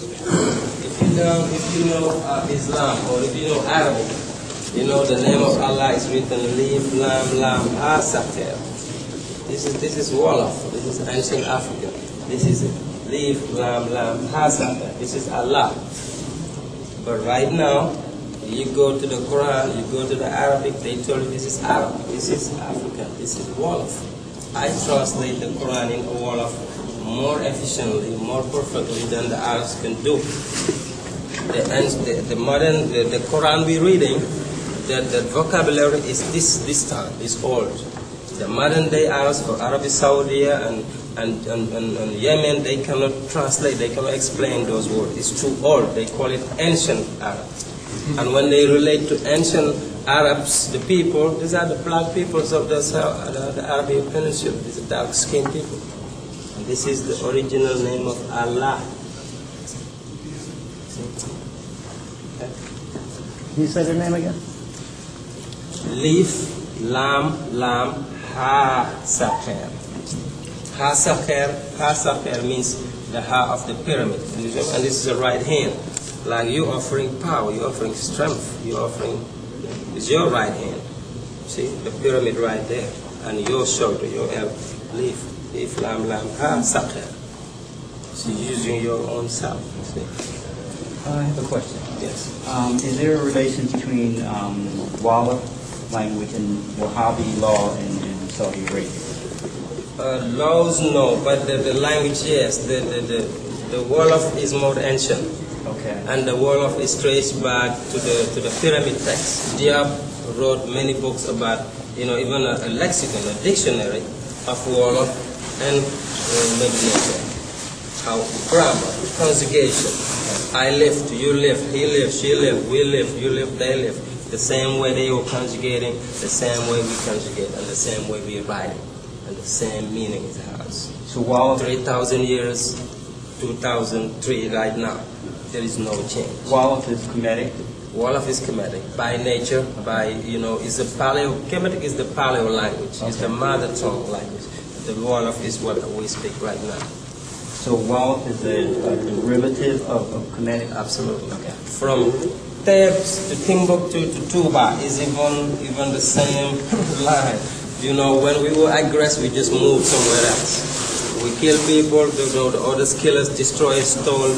If you know Islam, or if you know Arabic, you know the name of Allah is written Leaf Lam Lam Ha Sakhir. This is Wolof. This is ancient Africa. This is Leaf Lam Lam Ha Sakhir. This is Allah. But right now, you go to the Quran, you go to the Arabic, they told you this is Arabic, this is African, this is Wolof. I translate the Quran in Wolof more efficiently, more perfectly than the Arabs can do. The Quran we're reading, the vocabulary is this time, is old. The modern day Arabs for Arabic Saudi and Yemen, they cannot translate, they cannot explain those words. It's too old. They call it ancient Arab. And when they relate to ancient Arabs, the people, these are the black peoples of the Arabian Peninsula. These are dark-skinned people. And this is the original name of Allah. Can you say their name again? Leaf, Lam, Lam, Ha, Sakhir. Ha Sakhir means the Ha of the pyramid. And this is the right hand. Like you offering power, you're offering strength, you're offering, it's your right hand. See, the pyramid right there. And your shoulder, your elbow. Leaf, Lam, Lam, Ha, Sakhir. So you're using your own self, see. I have a question. Yes. Is there a relation between Wolof language and Wahhabi law in Saudi Arabia? Laws, no, but the language, yes. The Wolof is more ancient. Okay. And the Wolof is traced back to the pyramid text. Diab wrote many books about, even a lexicon, a dictionary of Wolof and maybe how grammar, conjugation. I lift, you lift, he lifts, she lifts, we lift, you lift, they lift. The same way they were conjugating, the same way we conjugate, and the same way we write it, and the same meaning it has. So Wolof, 3,000 years, 2003 right now, there is no change. Wolof is Kemetic? Wolof is Kemetic by nature, is the Kemetic is the Paleo language, it's the mother tongue language. The Wolof is what we speak right now. So Wolof is a derivative of Kemetic? Absolutely. Okay. From Thebes to Timbuktu to Tuba is even the same line. When we were aggressed, we just moved somewhere else. We kill people, the others kill us, destroy, stole,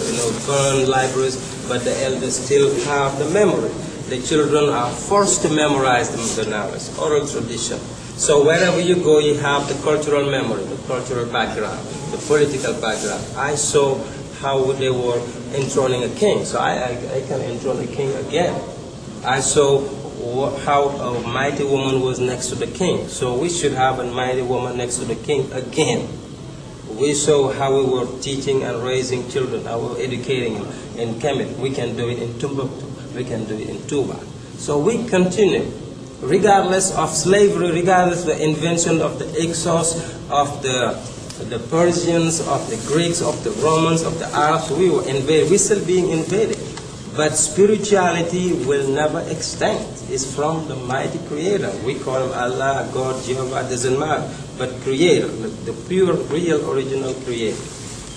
burn libraries, but the elders still have the memory. The children are forced to memorize the knowledge, oral tradition. So wherever you go, you have the cultural memory, the cultural background, the political background. I saw how they were enthroning a king, so I can enthrone a king again. I saw how a mighty woman was next to the king, so we should have a mighty woman next to the king again. We saw how we were teaching and raising children, how we were educating them in Kemet. We can do it in Timbuktu, we can do it in Tuba. So we continue. Regardless of slavery, regardless of the invention of the Exodus, of the Persians, of the Greeks, of the Romans, of the Arabs, we were invaded. We're still being invaded. But spirituality will never extinct. It's from the mighty Creator. We call him Allah, God, Jehovah, doesn't matter. But Creator, the pure, real, original Creator.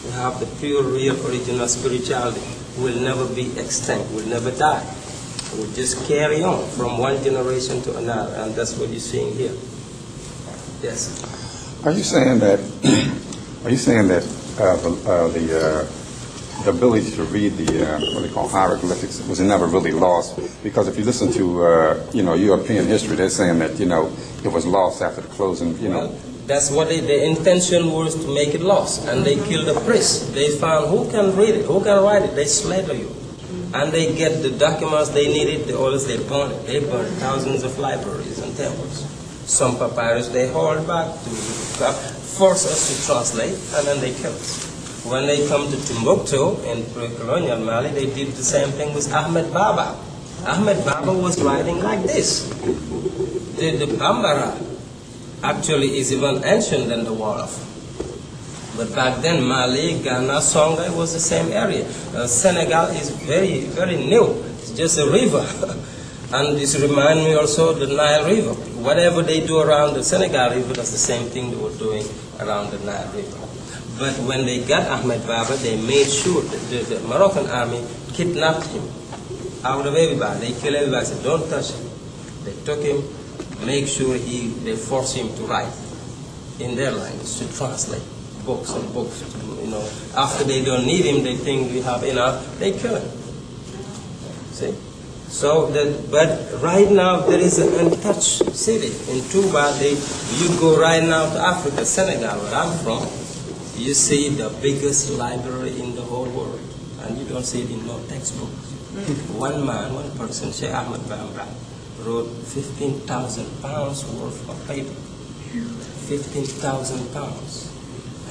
We have the pure, real, original spirituality. Will never be extinct. Will never die. Will just carry on from one generation to another, and that's what you're seeing here. Yes. Are you saying that? The ability to read the what they call hieroglyphics was never really lost? Because if you listen to European history, they're saying that it was lost after the closing. Well, that's what the intention was, to make it lost, and they killed the priests. They found who can read it, who can write it. They slaughter you. And they get the documents they needed, the others they burn it. They burn thousands of libraries and temples. Some papyrus they hold back to force us to translate, and then they kill us. When they come to Timbuktu in pre-colonial Mali, they did the same thing with Ahmed Baba. Ahmed Baba was writing like this. The Bambara actually is even ancient than the Wolof. But back then, Mali, Ghana, Songhai was the same area. Senegal is very, very new. It's just a river. And this reminds me also of the Nile River. Whatever they do around the Senegal River, that's the same thing they were doing around the Nile River. But when they got Ahmed Baba, they made sure that the Moroccan army kidnapped him out of everybody. They killed everybody. Said, don't touch him. They took him, make sure they force him to write in their language, to translate books and books. You know, after they don't need him, they think we have enough, they kill him. See? So but right now there is an untouched city in Touba. You go right now to Africa, Senegal, where I'm from. You see the biggest library in the whole world, and you don't see it in no textbook. One man, one person, Sheikh Ahmed Bamba, wrote 15,000 pounds worth of paper. 15,000 pounds.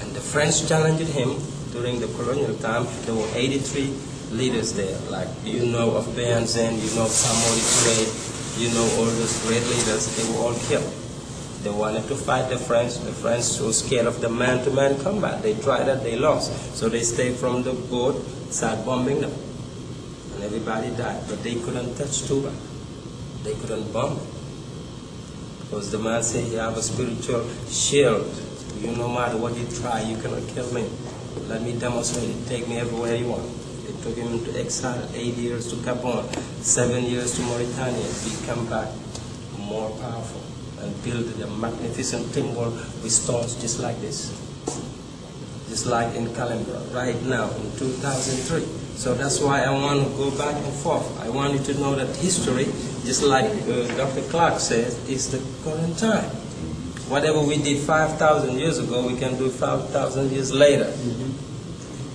And the French challenged him during the colonial time. There were 83 leaders there, like you know of Benzin, you know Samori Touré, you know all those great leaders. They were all killed. They wanted to fight the French. The French were scared of the man-to-man combat. They tried that, they lost. So they stayed from the boat, started bombing them. And everybody died. But they couldn't touch Touba. They couldn't bomb it. Because the man said, you have a spiritual shield. You, no matter what you try, you cannot kill me. Let me demonstrate it. Take me everywhere you want. They took him into exile, 8 years to Gabon, 7 years to Mauritania. He came back more powerful and built a magnificent temple with stones just like this. Just like in Calimbra, right now in 2003. So that's why I want to go back and forth. I want you to know that history, just like Dr. Clark says, is the current time. Whatever we did 5,000 years ago, we can do 5,000 years later.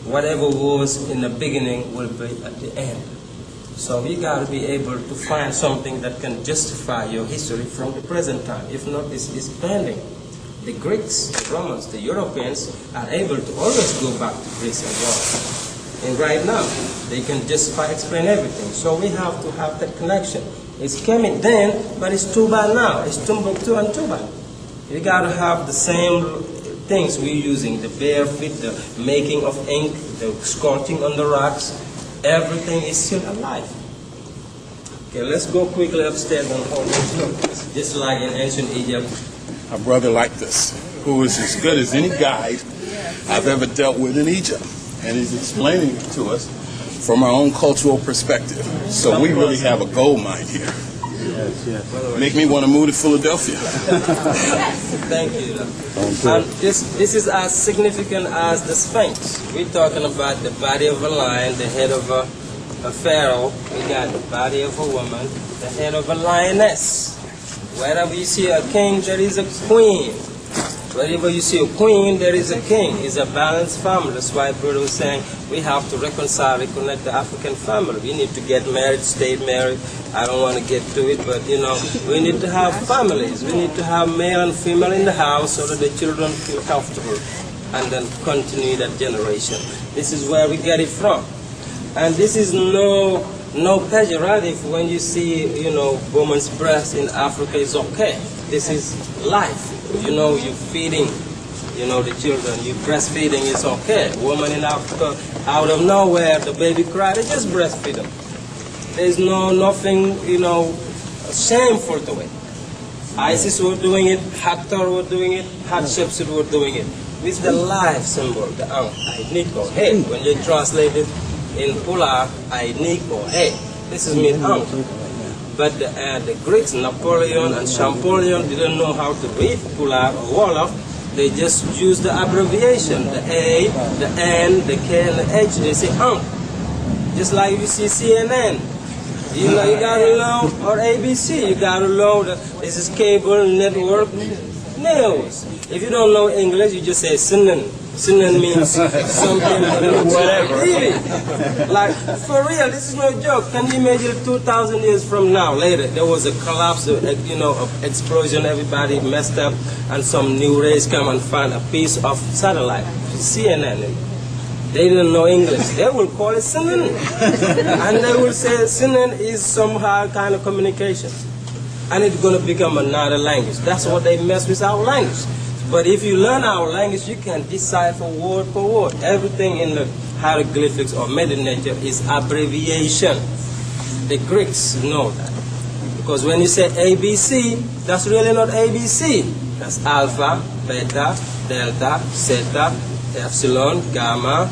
Whatever was in the beginning will be at the end. So you got to be able to find something that can justify your history from the present time. If not, it's pending. The Greeks, the Romans, the Europeans are able to always go back to Greece and Rome. And right now, they can justify, explain everything. So we have to have that connection. It's coming then, but it's Touba now. It's Timbuktu and Touba. You got to have the same things we're using, the bare feet, the making of ink, the scorching on the rocks. Everything is still alive. Okay, let's go quickly upstairs and hold this. Just like in ancient Egypt. A brother like this, who is as good as any guide I've ever dealt with in Egypt. And he's explaining it to us from our own cultural perspective. So we really have a gold mine here. Yes, yes. Make me want to move to Philadelphia. Thank you. And this is as significant as the Sphinx. We're talking about the body of a lion, the head of a pharaoh. We got the body of a woman, the head of a lioness. Wherever you see a king, there is a queen. Wherever you see a queen, there is a king. It's a balanced family. That's why brother was saying we have to reconcile, reconnect the African family. We need to get married, stay married. I don't want to get to it, but you know, we need to have families. We need to have male and female in the house so that the children feel comfortable and then continue that generation. This is where we get it from. And this is no pejorative when you see, you know, woman's breast in Africa is okay. This is life. You know, you're feeding, you know, the children. You breastfeeding is okay. Woman in Africa, out of nowhere, the baby cried, they just breastfeed them. There's nothing, you know, shameful to it. ISIS were doing it, Hathor were doing it, Hatshepsut were doing it. It's the life symbol, the Ankh, Ainiko, hey. When you translate it in Pula, Ainiko, hey. This is mean Ankh. But the Greeks, Napoleon and Champollion, didn't know how to read Pula or Wolof. They just used the abbreviation, the A, the N, the K, and the H. They say Ankh. Just like you see CNN. You know, you gotta know, or ABC, you gotta know that this is cable network news. If you don't know English, you just say Sinan. Sinan means something, whatever. Really. Like, for real, this is no joke. Can you imagine 2,000 years from now, later, there was a collapse, you know, of explosion, everybody messed up, and some new race come and find a piece of satellite, CNN. They didn't know English. They will call it Sinan. And they will say Sinan is somehow kind of communication. And it's going to become another language. That's what they mess with our language. But if you learn our language, you can decipher word for word. Everything in the hieroglyphics or Mother Nature is abbreviation. The Greeks know that. Because when you say ABC, that's really not ABC. That's alpha, beta, delta, zeta, epsilon, gamma,